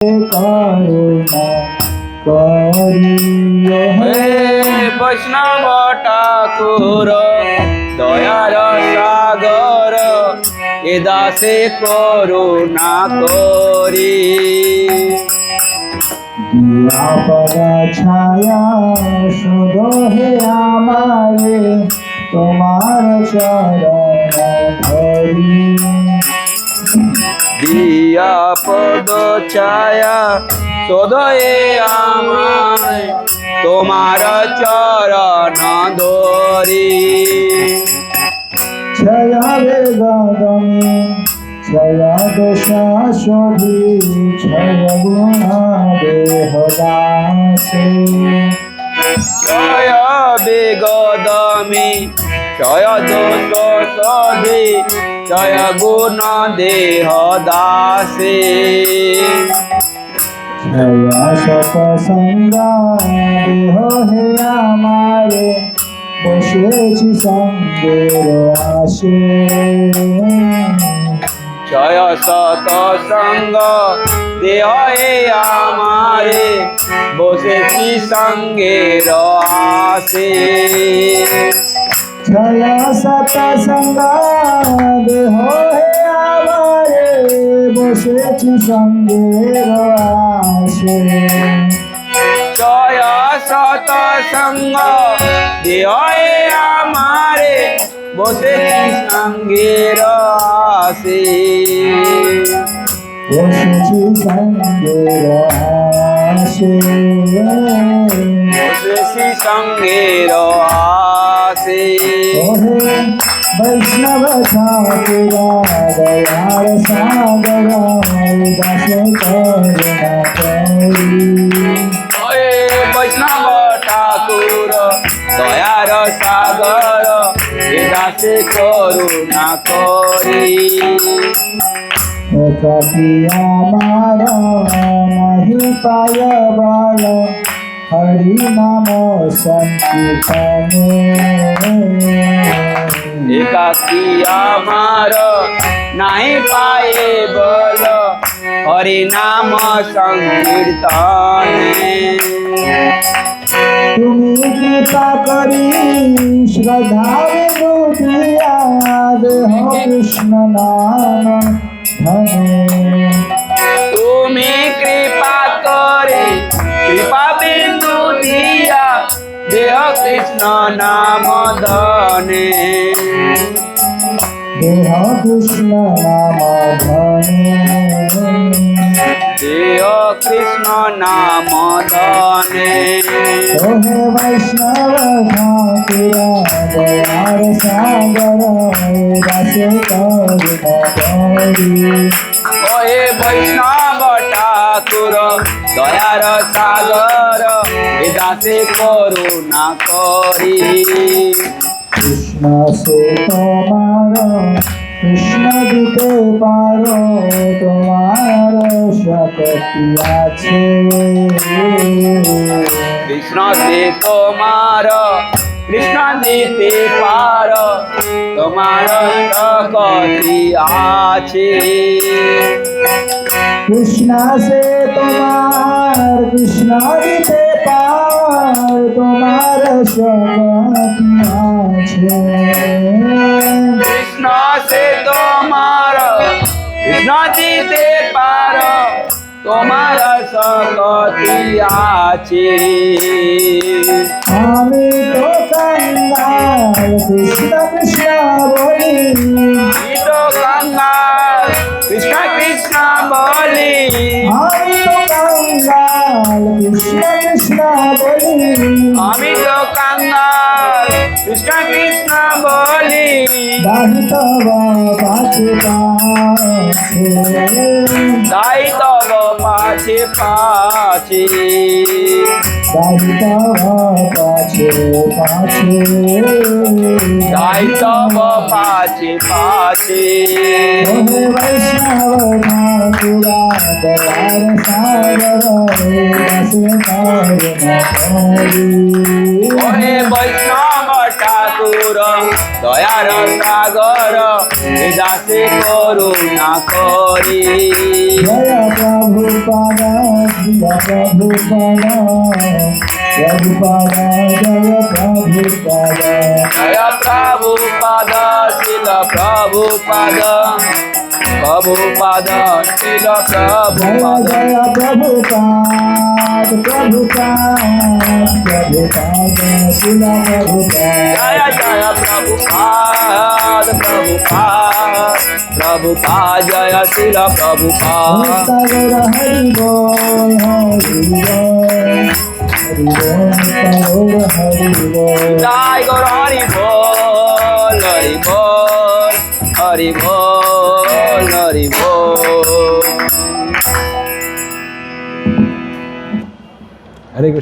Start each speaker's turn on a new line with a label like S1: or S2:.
S1: করুণা করিও
S2: হে বৈষ্ণব ঠাকুর দয়ার সাগর এ দাসে করুণা করি।
S1: দিয়া পরা ছায়া শুধু হে আমারে তোমার চরণ ধরি।
S2: দিয়া পদ ছায়া সদয়ে আমায় তোমার চরণ ধরি।
S1: ছায়া বেগদমে ছায়া দশা শোভি ছায়া গুণা দেহ দাসে।
S2: জয় বেগদমি জয় দোষ সধি জয় গুণ দেহ দাসে।
S1: ছায়া সৎসঙ্গা দেহ হে আমারে বসেছি সঙ্গের আসে।
S2: জয় সত সঙ্গ দেহ হে আমারে বসেছি সঙ্গের আসে।
S1: ছায়া সৎসঙ্গা দেহ হে আমারে বসেছি সঙ্গের আসে।
S2: জয় সত সঙ্গ দেহ হে আমারে বসেছি সঙ্গের আসে।
S1: বসেছি সঙ্গের আসে।
S2: বসেছি সঙ্গের আসে।
S1: ওহে বৈষ্ণব ঠাকুরা দয়ার সাগর দাসে করুণা করি।
S2: ওয়ে বৈষ্ণব ঠাকুর দয়ার সাগর এ দাসে করুণা করি।
S1: কাকি আমার নাহি পায় বল হরি নাম সংকীর্তনে।
S2: একাকি আমার নাই পায়ে বল হরি নাম সংকীর্তনে।
S1: তুমি কৃপা করি শ্রদ্ধা দিয়া দেহ কৃষ্ণ নাম ধনে।
S2: তুমি কৃপা করে কৃপা বিন্দু দিয়া দেহ কৃষ্ণ নাম ধনে।
S1: দেহ কৃষ্ণ নাম ধনে।
S2: দেহ কৃষ্ণ নাম ধনে।
S1: ওহে বৈষ্ণব ঠাকুরা দয়ার সাগর দাসে করুণা করি।
S2: ওহে বৈষ্ণব ঠাকুর দয়ার সাগর এ দাসে করুণা করি।
S1: কৃষ্ণ সে তোমার কৃষ্ণ দিতে পারো তোমার শক্তি আছে।
S2: কৃষ্ণ সে তোমার কৃষ্ণ দিতে পার তোমার শক্তি আছে।
S1: কৃষ্ণ সে তোমার কৃষ্ণ দিতে পার তোমার শক্তি আছে।
S2: কৃষ্ণ সে তোমার কৃষ্ণ দিতে পার তোমার শক্তি আছে।
S1: আমি তো কাঙ্গাল কৃষ্ণ কৃষ্ণ বলি।
S2: আমি তো কাঙ্গাল কৃষ্ণ কৃষ্ণ বলি।
S1: আমি তো কাঙ্গাল কৃষ্ণ কৃষ্ণ বলি।
S2: আমি তো কাঙ্গাল কৃষ্ণ কৃষ্ণ বলি।
S1: দাহি তব পাছে পাছে।
S2: তাই তব পাছে পাছে।
S1: দাহি তব পাছে পাছে।
S2: তাই তব পাছে পাছে।
S1: ওহে বৈষ্ণব ঠাকুরা দয়ার সাগর দাসে করুণা করি।
S2: ওহে বৈষ্ণব ঠাকুর ঠাকুর দয়ার সাগর এ দাসে করুণা করি
S1: जय प्रभुपाद शिल प्रभुपाद प्रभुपाद जय प्रभुपाद
S2: जय प्रभुपाद शिल प्रभुपाद प्रभुपाद शिल
S1: जय
S2: प्रभुपाद
S1: जय प्रभुपाद प्रभुपाद प्रभुपाद शिल प्रभुपाद
S2: जय जय प्रभुपाद प्रभुपाद प्रभुपाद जय शिल प्रभुपाद
S1: तगड़ हरि बोल हरि बोल हरि बोल
S2: जय गौर हरि बोल हरि बोल हरि बोल हरि बोल